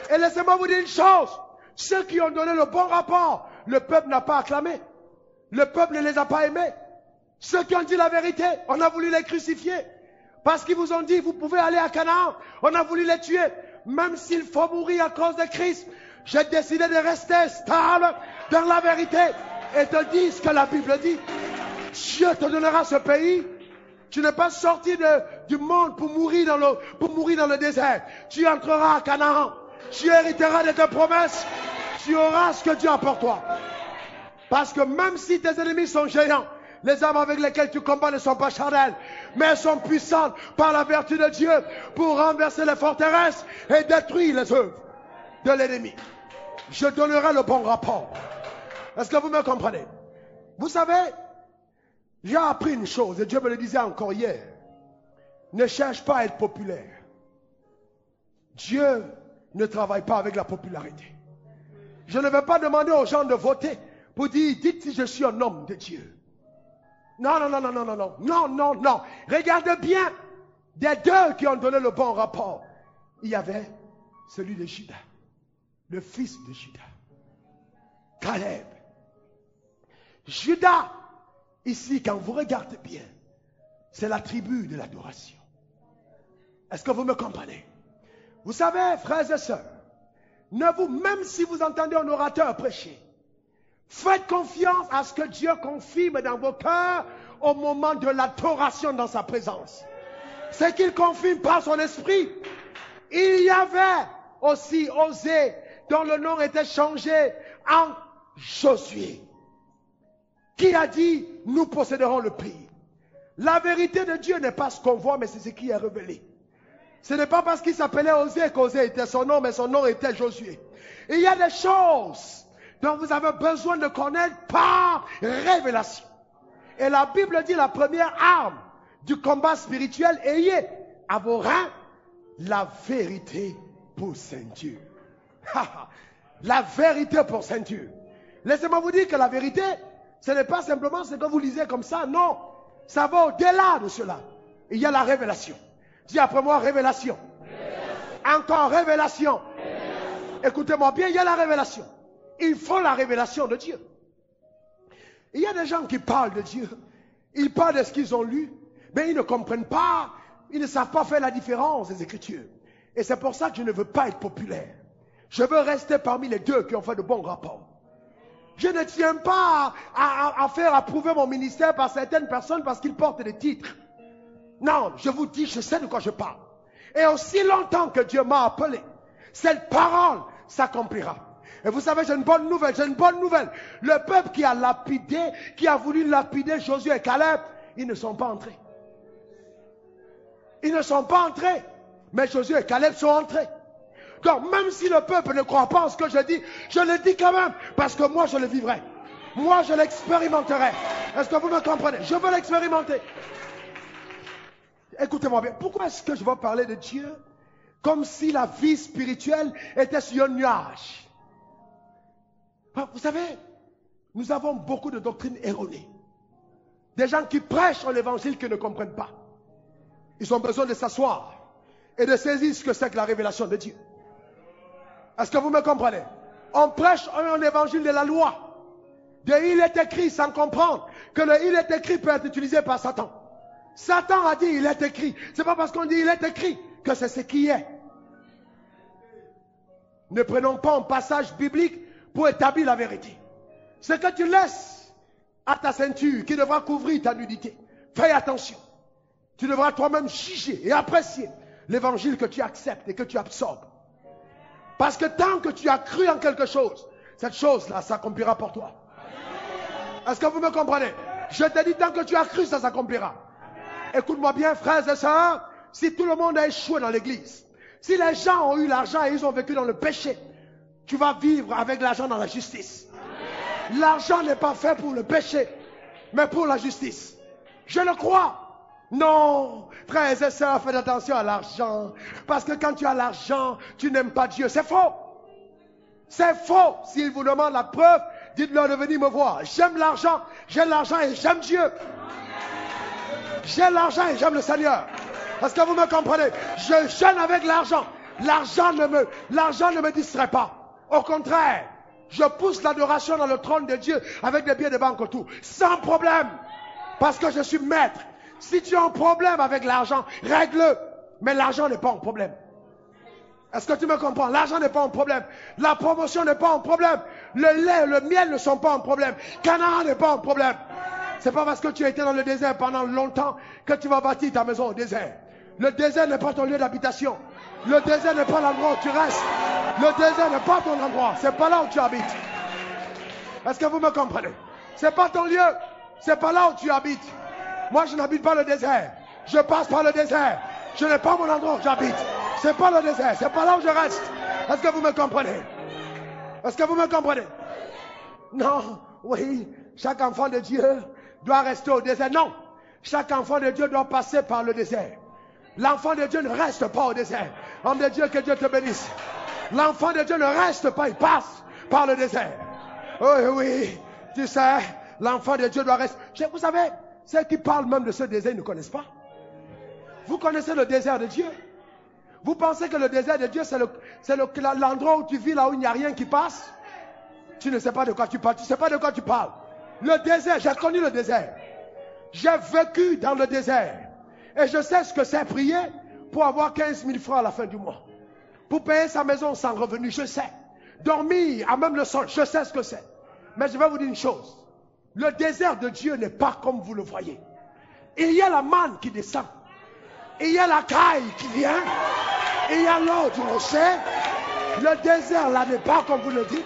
Et laissez-moi vous dire une chose, ceux qui ont donné le bon rapport, le peuple n'a pas acclamé. Le peuple ne les a pas aimés. Ceux qui ont dit la vérité, on a voulu les crucifier. Parce qu'ils vous ont dit, vous pouvez aller à Canaan. On a voulu les tuer. Même s'il faut mourir à cause de Christ, j'ai décidé de rester stable dans la vérité et te dire ce que la Bible dit. Dieu te donnera ce pays. Tu n'es pas sorti du monde pour mourir dans le désert. Tu entreras à Canaan. Tu hériteras de tes promesses. Tu auras ce que Dieu a pour toi. Parce que même si tes ennemis sont géants, les armes avec lesquelles tu combats ne sont pas charnelles, mais elles sont puissantes par la vertu de Dieu pour renverser les forteresses et détruire les œuvres de l'ennemi. Je donnerai le bon rapport. Est-ce que vous me comprenez? Vous savez, j'ai appris une chose, et Dieu me le disait encore hier. Ne cherche pas à être populaire. Dieu ne travaille pas avec la popularité. Je ne vais pas demander aux gens de voter pour dire, dites si je suis un homme de Dieu. Non. Regardez bien, des 2 qui ont donné le bon rapport, il y avait celui de Judas. le fils de Juda. Caleb. Juda, ici, quand vous regardez bien, c'est la tribu de l'adoration. Est-ce que vous me comprenez? Vous savez, frères et sœurs, même si vous entendez un orateur prêcher, faites confiance à ce que Dieu confirme dans vos cœurs au moment de l'adoration dans sa présence. C'est qu'il confirme par son esprit. Il y avait aussi Osée, dont le nom était changé en Josué, qui a dit, nous posséderons le pays. La vérité de Dieu n'est pas ce qu'on voit, mais c'est ce qui est révélé. Ce n'est pas parce qu'il s'appelait Osée qu'Osée était son nom, mais son nom était Josué. Et il y a des choses dont vous avez besoin de connaître par révélation. Et la Bible dit, la première arme du combat spirituel, ayez à vos reins la vérité pour ceinture. La vérité pour ceinture. Laissez-moi vous dire que la vérité, ce n'est pas simplement ce que vous lisez comme ça, non. Ça va au-delà de cela. Il y a la révélation. Dis après moi, révélation. Encore révélation. Écoutez-moi bien, il y a la révélation. Il faut la révélation de Dieu. Il y a des gens qui parlent de Dieu. Ils parlent de ce qu'ils ont lu, mais ils ne comprennent pas, ils ne savent pas faire la différence des Écritures. Et c'est pour ça que je ne veux pas être populaire. Je veux rester parmi les deux qui ont fait de bons rapports. Je ne tiens pas à faire approuver mon ministère par certaines personnes parce qu'ils portent des titres. Non, je vous dis, je sais de quoi je parle. Et aussi longtemps que Dieu m'a appelé, cette parole s'accomplira. Et vous savez, j'ai une bonne nouvelle, Le peuple qui a lapidé, qui a voulu lapider Josué et Caleb, ils ne sont pas entrés. Ils ne sont pas entrés. Mais Josué et Caleb sont entrés. Donc même si le peuple ne croit pas en ce que je dis, je le dis quand même, parce que moi je le vivrai. Moi je l'expérimenterai. Est-ce que vous me comprenez? Je veux l'expérimenter. Écoutez-moi bien, pourquoi est-ce que je vais parler de Dieu comme si la vie spirituelle était sur un nuage? Vous savez, nous avons beaucoup de doctrines erronées. Des gens qui prêchent l'évangile qui ne comprennent pas. Ils ont besoin de s'asseoir et de saisir ce que c'est que la révélation de Dieu. Est-ce que vous me comprenez? On prêche un évangile de la loi. De il est écrit sans comprendre que le il est écrit peut être utilisé par Satan. Satan a dit il est écrit. C'est pas parce qu'on dit il est écrit que c'est ce qui est. Ne prenons pas un passage biblique pour établir la vérité. Ce que tu laisses à ta ceinture qui devra couvrir ta nudité. Fais attention. Tu devras toi-même juger et apprécier l'évangile que tu acceptes et que tu absorbes. Parce que tant que tu as cru en quelque chose, cette chose-là s'accomplira pour toi. Est-ce que vous me comprenez? Je te dis, tant que tu as cru, ça s'accomplira. Écoute-moi bien, frères et sœurs, si tout le monde a échoué dans l'église, si les gens ont eu l'argent et ils ont vécu dans le péché, tu vas vivre avec l'argent dans la justice. L'argent n'est pas fait pour le péché, mais pour la justice. Je le crois. Non, frères et sœurs, faites attention à l'argent. Parce que quand tu as l'argent, tu n'aimes pas Dieu. C'est faux. C'est faux. S'il vous demande la preuve, dites-leur de venir me voir. J'aime l'argent. J'ai l'argent et j'aime Dieu. J'ai l'argent et j'aime le Seigneur. Est-ce que vous me comprenez? Je gêne avec l'argent. L'argent ne me distrait pas. Au contraire, je pousse l'adoration dans le trône de Dieu avec des billets de banque autour. Sans problème. Parce que je suis maître. Si tu as un problème avec l'argent, règle-le. Mais l'argent n'est pas un problème. Est-ce que tu me comprends? L'argent n'est pas un problème. La promotion n'est pas un problème. Le lait, le miel ne sont pas un problème. Canaan n'est pas un problème. C'est pas parce que tu as été dans le désert pendant longtemps que tu vas bâtir ta maison au désert. Le désert n'est pas ton lieu d'habitation. Le désert n'est pas l'endroit où tu restes. Le désert n'est pas ton endroit. C'est pas là où tu habites. Est-ce que vous me comprenez? C'est pas ton lieu. C'est pas là où tu habites. Moi, je n'habite pas le désert. Je passe par le désert. Je n'ai pas mon endroit où j'habite. C'est pas le désert. C'est pas là où je reste. Est-ce que vous me comprenez? Est-ce que vous me comprenez? Non. Oui. Chaque enfant de Dieu doit rester au désert. Non. Chaque enfant de Dieu doit passer par le désert. L'enfant de Dieu ne reste pas au désert. Homme de Dieu, que Dieu te bénisse. L'enfant de Dieu ne reste pas. Il passe par le désert. Oui, oui. Tu sais, l'enfant de Dieu doit rester. Vous savez, ceux qui parlent même de ce désert, ils ne connaissent pas. Vous connaissez le désert de Dieu? Vous pensez que le désert de Dieu, c'est l'endroit où tu vis, là où il n'y a rien qui passe? Tu ne sais pas de quoi tu parles. Tu ne sais pas de quoi tu parles. Le désert, j'ai connu le désert. J'ai vécu dans le désert. Et je sais ce que c'est prier pour avoir 15 000 francs à la fin du mois. Pour payer sa maison sans revenu, je sais. Dormir à même le sol, je sais ce que c'est. Mais je vais vous dire une chose. Le désert de Dieu n'est pas comme vous le voyez. Il y a la manne qui descend. Il y a la caille qui vient. Il y a l'eau du rocher. Le désert là n'est pas comme vous le dites.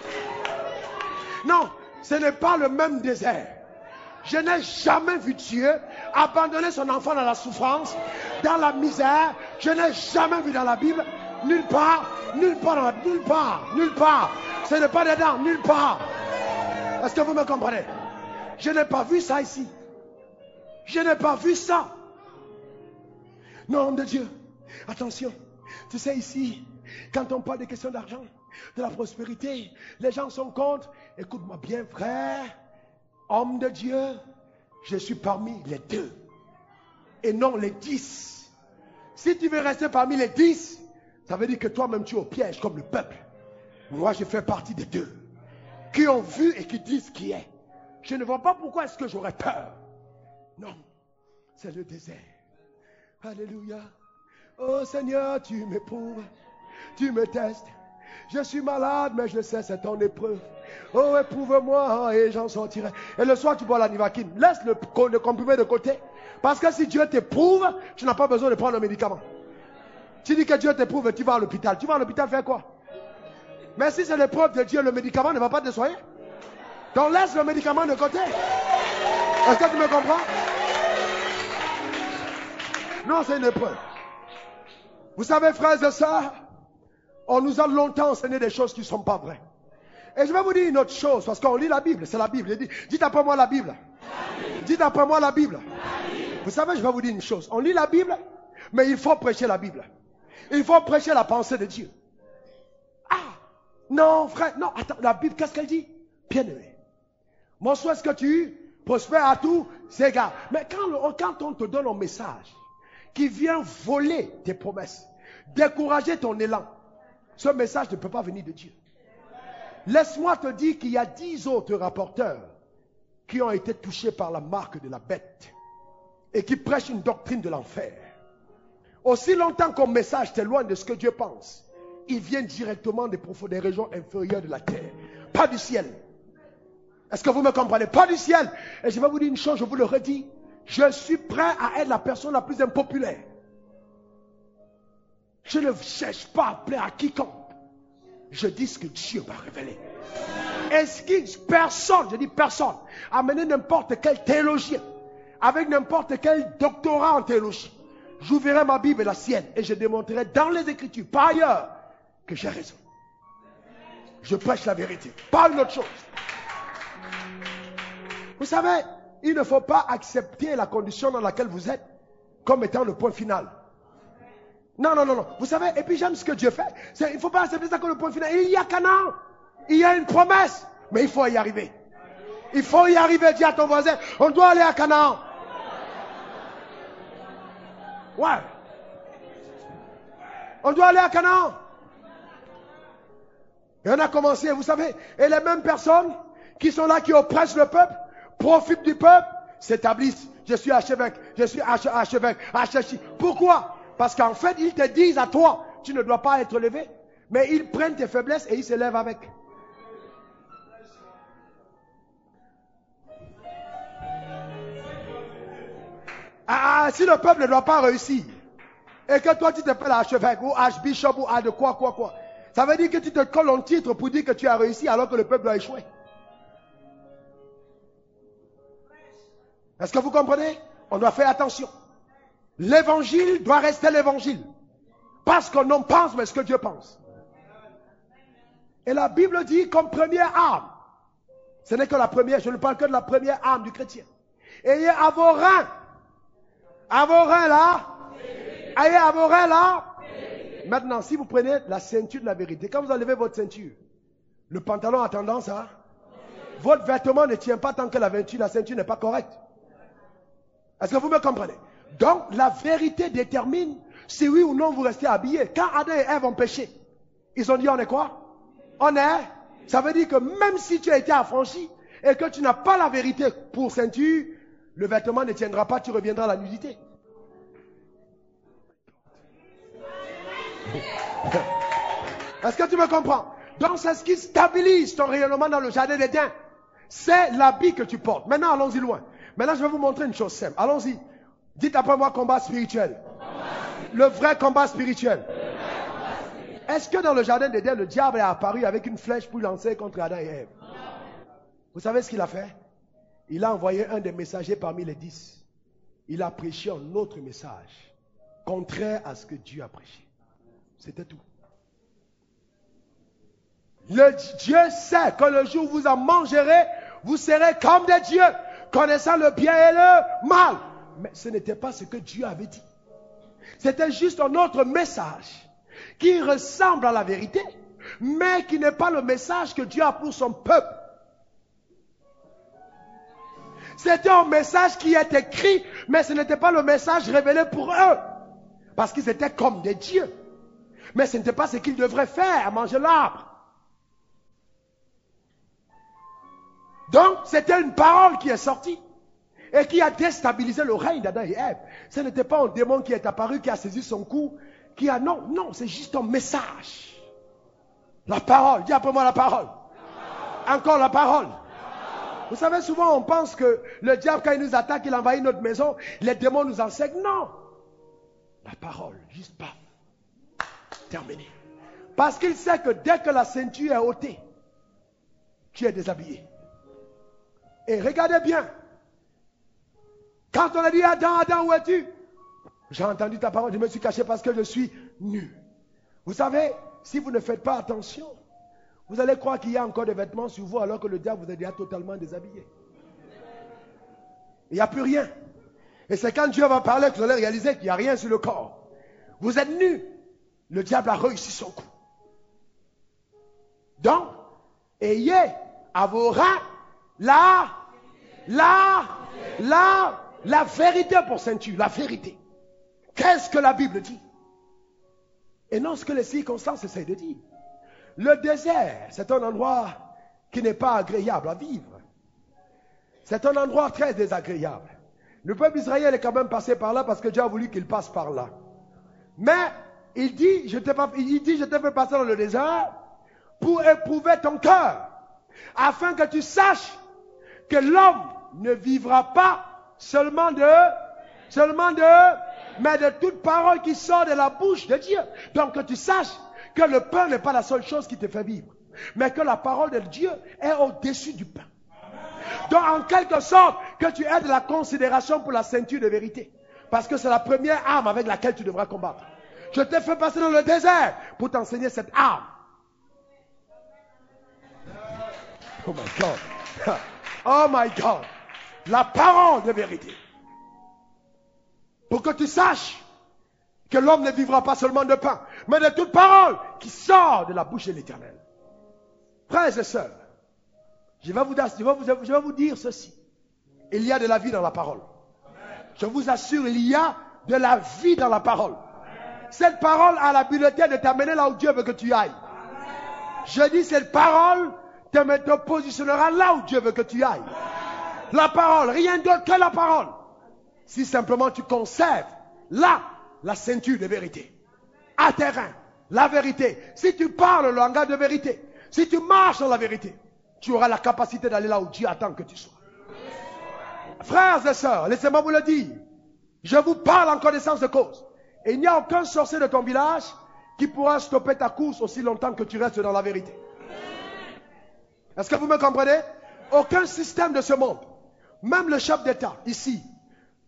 Non, ce n'est pas le même désert. Je n'ai jamais vu Dieu abandonner son enfant dans la souffrance, dans la misère. Je n'ai jamais vu dans la Bible, nulle part, nulle part, nulle part, nulle part. Ce n'est pas dedans, nulle part. Est-ce que vous me comprenez? Je n'ai pas vu ça ici. Je n'ai pas vu ça. Non, de Dieu. Attention. Tu sais ici, quand on parle des questions d'argent, de la prospérité, les gens sont contre. Écoute-moi bien, frère. Homme de Dieu, je suis parmi les 2 et non les 10. Si tu veux rester parmi les 10, ça veut dire que toi-même tu es au piège comme le peuple. Moi, je fais partie des 2 qui ont vu et qui disent qui est. Je ne vois pas pourquoi est-ce que j'aurais peur. Non, c'est le désert. Alléluia. Oh Seigneur, tu m'éprouves, tu me testes. Je suis malade, mais je sais, c'est ton épreuve. Oh, éprouve-moi et j'en sortirai. Et le soir, tu bois la Nivaquine. Laisse le comprimé de côté. Parce que si Dieu t'éprouve, tu n'as pas besoin de prendre le médicament. Tu dis que Dieu t'éprouve et tu vas à l'hôpital. Tu vas à l'hôpital faire quoi? Mais si c'est l'épreuve de Dieu, le médicament ne va pas te soigner. Donc laisse le médicament de côté. Est-ce que tu me comprends? Non, c'est une épreuve. Vous savez, frères et sœurs, on nous a longtemps enseigné des choses qui ne sont pas vraies. Et je vais vous dire une autre chose, parce qu'on lit la Bible, c'est la Bible. Dites après moi la Bible. Dites après moi la Bible. Vous savez, je vais vous dire une chose. On lit la Bible, mais il faut prêcher la Bible. Il faut prêcher la pensée de Dieu. Ah, non, frère, non, attends, la Bible, qu'est-ce qu'elle dit? Bien-aimé, mon souhait, est-ce que tu prospères à tous égards. Mais quand on te donne un message qui vient voler tes promesses, décourager ton élan, ce message ne peut pas venir de Dieu. Laisse-moi te dire qu'il y a 10 autres rapporteurs qui ont été touchés par la marque de la bête et qui prêchent une doctrine de l'enfer. Aussi longtemps qu'un message t'éloigne de ce que Dieu pense, il vient directement des régions inférieures de la terre, pas du ciel. Est-ce que vous me comprenez? Pas du ciel. Et je vais vous dire une chose, je vous le redis, je suis prêt à être la personne la plus impopulaire. Je ne cherche pas à plaire à quiconque. Je dis ce que Dieu m'a révélé. Est-ce que personne, je dis personne, amener n'importe quel théologien, avec n'importe quel doctorat en théologie, j'ouvrirai ma Bible et la sienne, et je démontrerai dans les Écritures, par ailleurs, que j'ai raison. Je prêche la vérité, pas une autre chose. Vous savez, il ne faut pas accepter la condition dans laquelle vous êtes comme étant le point final. Non, non, non, non. Vous savez, et puis j'aime ce que Dieu fait. Il ne faut pas accepter ça comme le point final. Il y a Canaan. Il y a une promesse. Mais il faut y arriver. Il faut y arriver. Dis à ton voisin, on doit aller à Canaan. Ouais. On doit aller à Canaan. Et on a commencé, vous savez. Et les mêmes personnes qui sont là, qui oppressent le peuple, profitent du peuple, s'établissent. Je suis archevêque. Je suis archevêque. Archevêque. Pourquoi? Parce qu'en fait, ils te disent à toi, tu ne dois pas être levé. Mais ils prennent tes faiblesses et ils se lèvent avec. Si le peuple ne doit pas réussir, et que toi tu t'appelles archevêque ou archbishop ou de quoi, ça veut dire que tu te colles un titre pour dire que tu as réussi alors que le peuple doit échouer. Est-ce que vous comprenez? On doit faire attention. L'évangile doit rester l'évangile. Parce qu'on non pense, mais ce que Dieu pense. Et la Bible dit comme première arme. Ce n'est que la première, je ne parle que de la première arme du chrétien. Ayez à vos reins. À vos reins là. Ayez à vos reins là. Maintenant, si vous prenez la ceinture de la vérité, quand vous enlevez votre ceinture, le pantalon a tendance à... Votre vêtement ne tient pas tant que la ceinture n'est pas correcte. Est-ce que vous me comprenez? Donc, la vérité détermine Si oui ou non vous restez habillés. Quand Adam et Ève ont péché, ils ont dit on est quoi? On est. Ça veut dire que même si tu as été affranchi et que tu n'as pas la vérité pour ceinture, le vêtement ne tiendra pas, tu reviendras à la nudité. Est-ce que tu me comprends? Donc c'est ce qui stabilise ton rayonnement dans le jardin d'Éden. C'est l'habit que tu portes. Maintenant, allons-y loin. Maintenant, je vais vous montrer une chose simple. Allons-y. Dites après moi combat spirituel. Le vrai combat spirituel. Est-ce que dans le jardin d'Éden, le diable est apparu avec une flèche pour lancer contre Adam et Ève? Vous savez ce qu'il a fait? Il a envoyé un des messagers parmi les 10. Il a prêché un autre message, contraire à ce que Dieu a prêché. C'était tout. Dieu sait que le jour où vous en mangerez, vous serez comme des dieux, connaissant le bien et le mal. Mais ce n'était pas ce que Dieu avait dit. C'était juste un autre message qui ressemble à la vérité, mais qui n'est pas le message que Dieu a pour son peuple. C'était un message qui est écrit, mais ce n'était pas le message révélé pour eux. Parce qu'ils étaient comme des dieux. Mais ce n'était pas ce qu'ils devraient faire, manger l'arbre. Donc, c'était une parole qui est sortie et qui a déstabilisé le règne d'Adam et Ève. Ce n'était pas un démon qui est apparu, qui a saisi son cou, qui a... Non, c'est juste un message. La parole, dis après moi la parole. Encore la parole. Vous savez, souvent on pense que le diable, quand il nous attaque, il envahit notre maison, les démons nous enseignent. Non. La parole, juste pas. Terminé. Parce qu'il sait que dès que la ceinture est ôtée, tu es déshabillé. Et regardez bien. Quand on a dit Adam, Adam, où es-tu? J'ai entendu ta parole, je me suis caché parce que je suis nu. Vous savez, si vous ne faites pas attention, vous allez croire qu'il y a encore des vêtements sur vous alors que le diable vous a déjà totalement déshabillé. Il n'y a plus rien. Et c'est quand Dieu va parler que vous allez réaliser qu'il n'y a rien sur le corps. Vous êtes nus. Le diable a réussi son coup. Donc, ayez à vos reins la vérité pour ceinture, la vérité. Qu'est-ce que la Bible dit? Et non ce que les circonstances essayent de dire. Le désert, c'est un endroit qui n'est pas agréable à vivre. C'est un endroit très désagréable. Le peuple d'Israël est quand même passé par là parce que Dieu a voulu qu'il passe par là. Mais il dit, je t'ai fait passer dans le désert pour éprouver ton cœur, afin que tu saches que l'homme ne vivra pas seulement mais de toute parole qui sort de la bouche de Dieu. Donc que tu saches que le pain n'est pas la seule chose qui te fait vivre, mais que la parole de Dieu est au-dessus du pain. Donc en quelque sorte, que tu aies de la considération pour la ceinture de vérité. Parce que c'est la première arme avec laquelle tu devras combattre. Je t'ai fait passer dans le désert pour t'enseigner cette arme. Oh my God. Oh my God. La parole de vérité. Pour que tu saches que l'homme ne vivra pas seulement de pain, mais de toute parole qui sort de la bouche de l'Éternel. Frères et sœurs, je vais vous dire ceci. Il y a de la vie dans la parole. Je vous assure, il y a de la vie dans la parole. Cette parole a l'habileté de t'amener là où Dieu veut que tu ailles. Je dis, cette parole te positionnera là où Dieu veut que tu ailles. La parole, rien d'autre que la parole. Si simplement tu conserves là la ceinture de vérité, à tes reins, la vérité. Si tu parles le langage de vérité, si tu marches dans la vérité, tu auras la capacité d'aller là où Dieu attend que tu sois. Frères et sœurs, laissez-moi vous le dire. Je vous parle en connaissance de cause. Et il n'y a aucun sorcier de ton village qui pourra stopper ta course aussi longtemps que tu restes dans la vérité. Est-ce que vous me comprenez? Aucun système de ce monde, même le chef d'État, ici,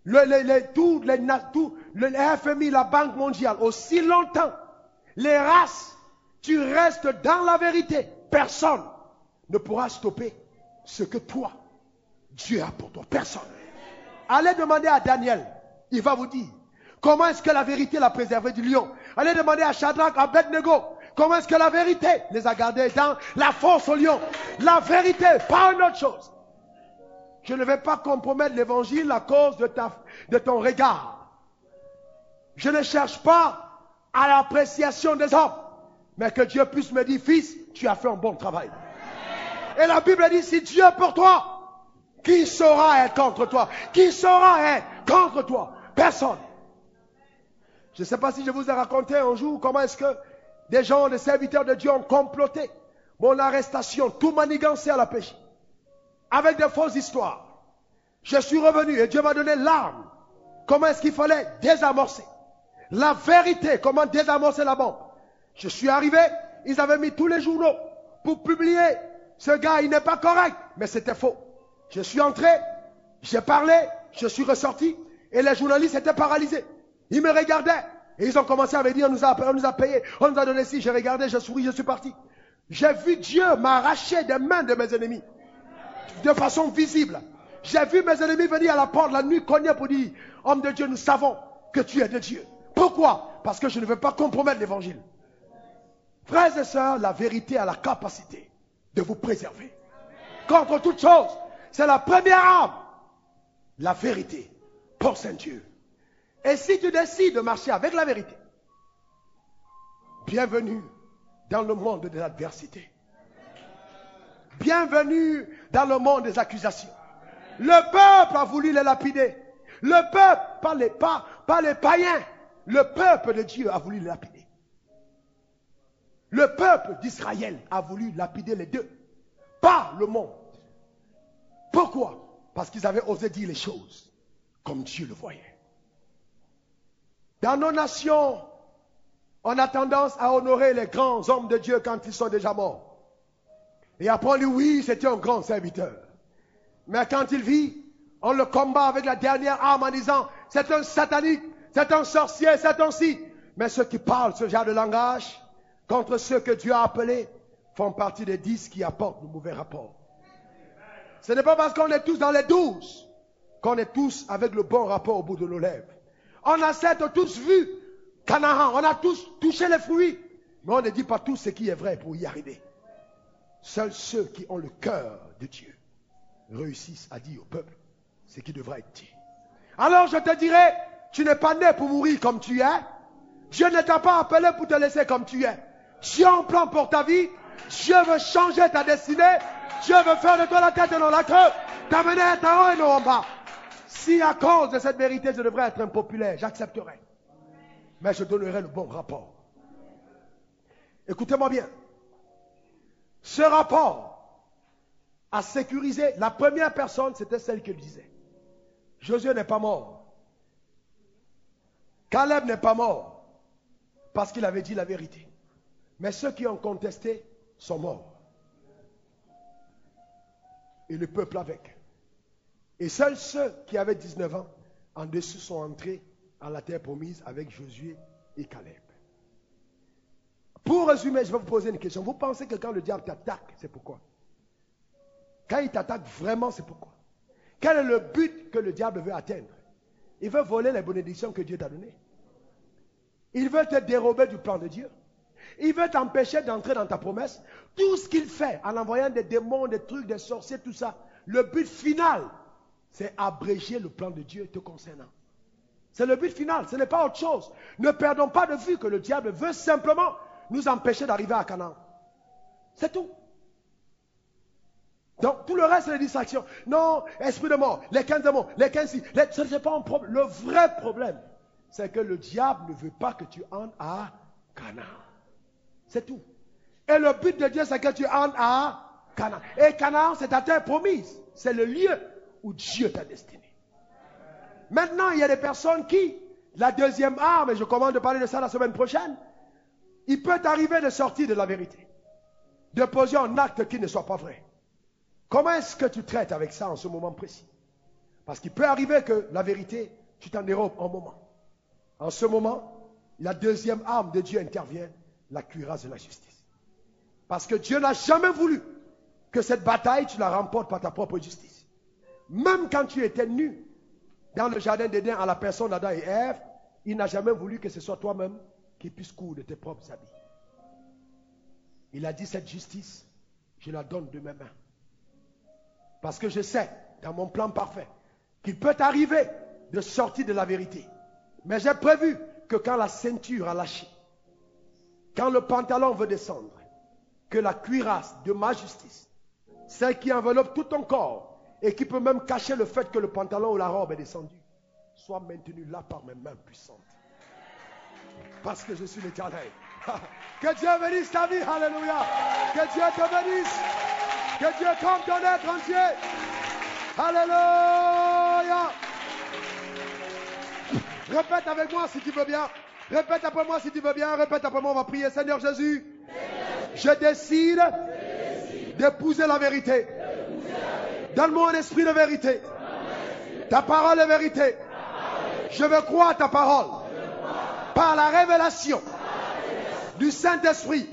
le FMI, la Banque mondiale, aussi longtemps, les races, tu restes dans la vérité. Personne ne pourra stopper ce que toi, Dieu a pour toi. Personne. Allez demander à Daniel, il va vous dire, comment est-ce que la vérité l'a préservé du lion? Allez demander à Shadrach, à Abednego, comment est-ce que la vérité les a gardés dans la force au lion? La vérité, pas une autre chose. Je ne vais pas compromettre l'évangile à cause de ton regard. Je ne cherche pas à l'appréciation des hommes, mais que Dieu puisse me dire, fils, tu as fait un bon travail. Et la Bible dit, si Dieu est pour toi, qui saura être contre toi? Qui saura être contre toi? Personne. Je ne sais pas si je vous ai raconté un jour comment est-ce que des gens, des serviteurs de Dieu ont comploté mon arrestation, tout manigancé à la pêche, avec des fausses histoires. Je suis revenu et Dieu m'a donné l'arme. Comment est-ce qu'il fallait désamorcer la vérité, comment désamorcer la bombe. Je suis arrivé, ils avaient mis tous les journaux pour publier, ce gars, il n'est pas correct, mais c'était faux. Je suis entré, j'ai parlé, je suis ressorti, et les journalistes étaient paralysés. Ils me regardaient, et ils ont commencé à me dire, on nous a payé, on nous a donné ci, j'ai regardé, je souris, je suis parti. J'ai vu Dieu m'arracher des mains de mes ennemis, de façon visible. J'ai vu mes ennemis venir à la porte la nuit, cogner pour dire, homme de Dieu, nous savons que tu es de Dieu. Pourquoi? Parce que je ne veux pas compromettre l'évangile. Frères et sœurs, la vérité a la capacité de vous préserver. Contre toute chose, c'est la première arme. La vérité, pour Saint-Dieu. Et si tu décides de marcher avec la vérité, bienvenue dans le monde de l'adversité. Bienvenue dans le monde des accusations. Le peuple a voulu les lapider. Le peuple, pas les païens. Le peuple de Dieu a voulu les lapider. Le peuple d'Israël a voulu lapider les deux. Pas le monde. Pourquoi? Parce qu'ils avaient osé dire les choses comme Dieu le voyait. Dans nos nations, on a tendance à honorer les grands hommes de Dieu quand ils sont déjà morts. Et après on dit oui, c'était un grand serviteur. Mais quand il vit, on le combat avec la dernière arme en disant c'est un satanique, c'est un sorcier, c'est un si. Mais ceux qui parlent ce genre de langage contre ceux que Dieu a appelés font partie des 10 qui apportent le mauvais rapport. Ce n'est pas parce qu'on est tous dans les 12 qu'on est tous avec le bon rapport au bout de nos lèvres. On a certes tous vu Canaan, on a tous touché les fruits, mais on ne dit pas tout ce qui est vrai pour y arriver. Seuls ceux qui ont le cœur de Dieu réussissent à dire au peuple ce qui devra être dit. Alors je te dirai, tu n'es pas né pour mourir comme tu es. Dieu ne t'a pas appelé pour te laisser comme tu es. Dieu a un plan pour ta vie. Dieu veut changer ta destinée. Dieu veut faire de toi la tête et non la queue. T'amener à être en haut et non en bas. Si à cause de cette vérité je devrais être impopulaire, j'accepterai. Mais je donnerai le bon rapport. Écoutez-moi bien. Ce rapport a sécurisé, la première personne, c'était celle qui le disait. Josué n'est pas mort. Caleb n'est pas mort. Parce qu'il avait dit la vérité. Mais ceux qui ont contesté sont morts. Et le peuple avec. Et seuls ceux qui avaient 19 ans en dessous sont entrés à la terre promise avec Josué et Caleb. Pour résumer, je vais vous poser une question. Vous pensez que quand le diable t'attaque, c'est pourquoi? Quand il t'attaque vraiment, c'est pourquoi? Quel est le but que le diable veut atteindre? Il veut voler les bénédictions que Dieu t'a données. Il veut te dérober du plan de Dieu. Il veut t'empêcher d'entrer dans ta promesse. Tout ce qu'il fait en envoyant des démons, des trucs, des sorciers, tout ça, le but final, c'est abréger le plan de Dieu te concernant. C'est le but final, ce n'est pas autre chose. Ne perdons pas de vue que le diable veut simplement nous empêcher d'arriver à Canaan. C'est tout. Donc, tout le reste, c'est les distractions. Non, esprit de mort, les 15 démons, les 15 si, ce n'est pas un problème. Le vrai problème, c'est que le diable ne veut pas que tu entres à Canaan. C'est tout. Et le but de Dieu, c'est que tu entres à Canaan. Et Canaan, c'est ta terre promise. C'est le lieu où Dieu t'a destiné. Maintenant, il y a des personnes qui, la deuxième arme, et je commence de parler de ça la semaine prochaine, il peut t'arriver de sortir de la vérité, de poser un acte qui ne soit pas vrai. Comment est-ce que tu traites avec ça en ce moment précis? Parce qu'il peut arriver que la vérité, tu t'en dérobes un moment. En ce moment, la deuxième arme de Dieu intervient, la cuirasse de la justice. Parce que Dieu n'a jamais voulu que cette bataille, tu la remportes par ta propre justice. Même quand tu étais nu dans le jardin d'Éden à la personne d'Adam et Ève, il n'a jamais voulu que ce soit toi-même qui puisse coudre de tes propres habits. Il a dit cette justice, je la donne de mes mains. Parce que je sais, dans mon plan parfait, qu'il peut arriver de sortir de la vérité. Mais j'ai prévu que quand la ceinture a lâché, quand le pantalon veut descendre, que la cuirasse de ma justice, celle qui enveloppe tout ton corps et qui peut même cacher le fait que le pantalon ou la robe est descendu, soit maintenue là par mes mains puissantes. Parce que je suis l'Éternel. Que Dieu bénisse ta vie, alléluia. Que Dieu te bénisse. Que Dieu comble ton être entier. Alléluia. Répète avec moi si tu veux bien. Répète après moi si tu veux bien. Répète après moi, on va prier. Seigneur Jésus, je décide d'épouser la vérité. Donne-moi un esprit de vérité. Ta parole est vérité. Je veux croire ta parole. Par la révélation du Saint-Esprit.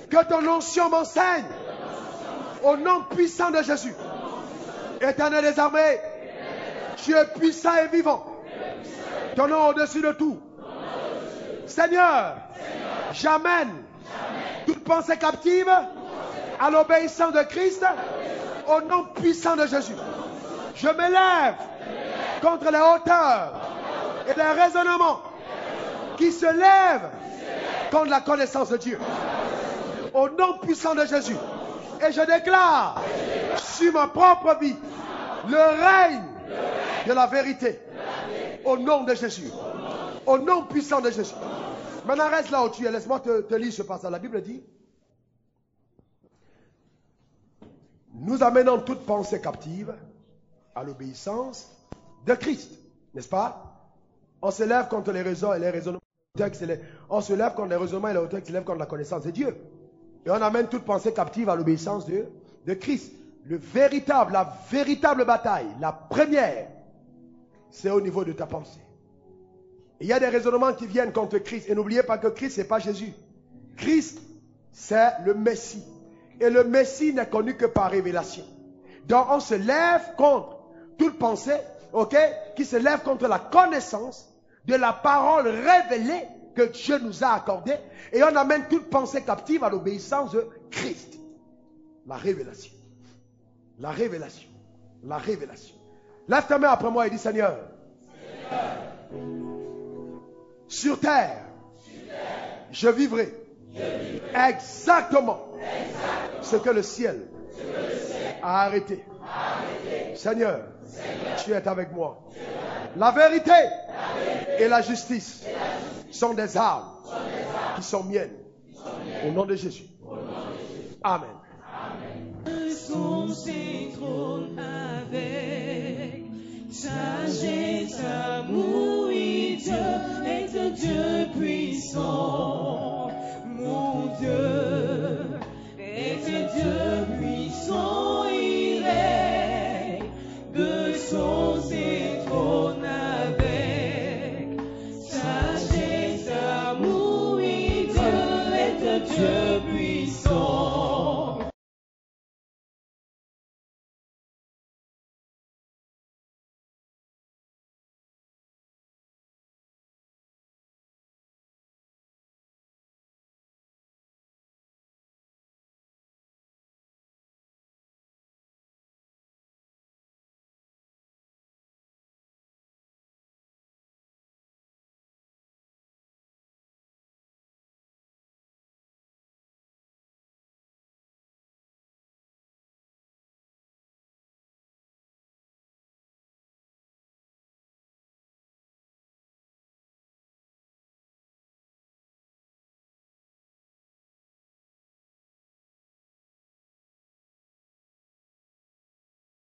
Que ton onction m'enseigne. Au nom puissant de Jésus. Éternel des armées, tu es puissant et vivant. Ton nom au-dessus de tout. Seigneur, j'amène toute pensée captive à l'obéissance de Christ au nom puissant de Jésus. Je m'élève contre les hauteurs et les raisonnements qui se lèvent contre la connaissance de Dieu. Au nom puissant de Jésus. Et je déclare sur ma propre vie le règne de la vérité. Au nom de Jésus. Au nom puissant de Jésus. Maintenant reste là où tu es. Laisse-moi te lire ce passage. La Bible dit: nous amenons toute pensée captive à l'obéissance de Christ. N'est-ce pas? On se lève contre les raisons et les raisonnements. On se lève contre les raisonnements et les hauteurs qui se lèvent contre la connaissance de Dieu. Et on amène toute pensée captive à l'obéissance de Christ. La véritable bataille, la première, c'est au niveau de ta pensée. Il y a des raisonnements qui viennent contre Christ. Et n'oubliez pas que Christ, ce n'est pas Jésus. Christ, c'est le Messie. Et le Messie n'est connu que par révélation. Donc on se lève contre toute pensée, qui se lève contre la connaissance de la parole révélée que Dieu nous a accordée. Et on amène toute pensée captive à l'obéissance de Christ. La révélation. La révélation. La révélation. Lève ta main après moi et dis: Seigneur, sur terre, je vivrai exactement ce que le ciel a arrêté. Seigneur, tu es avec moi. La vérité et la justice sont des armes qui sont miennes. Au nom de Jésus. Amen. Son trône avec sagesse, amour et Dieu est un Dieu puissant. Mon Dieu est un Dieu puissant, il règne de son trône avec sagesse, amour et Dieu est un Dieu puissant.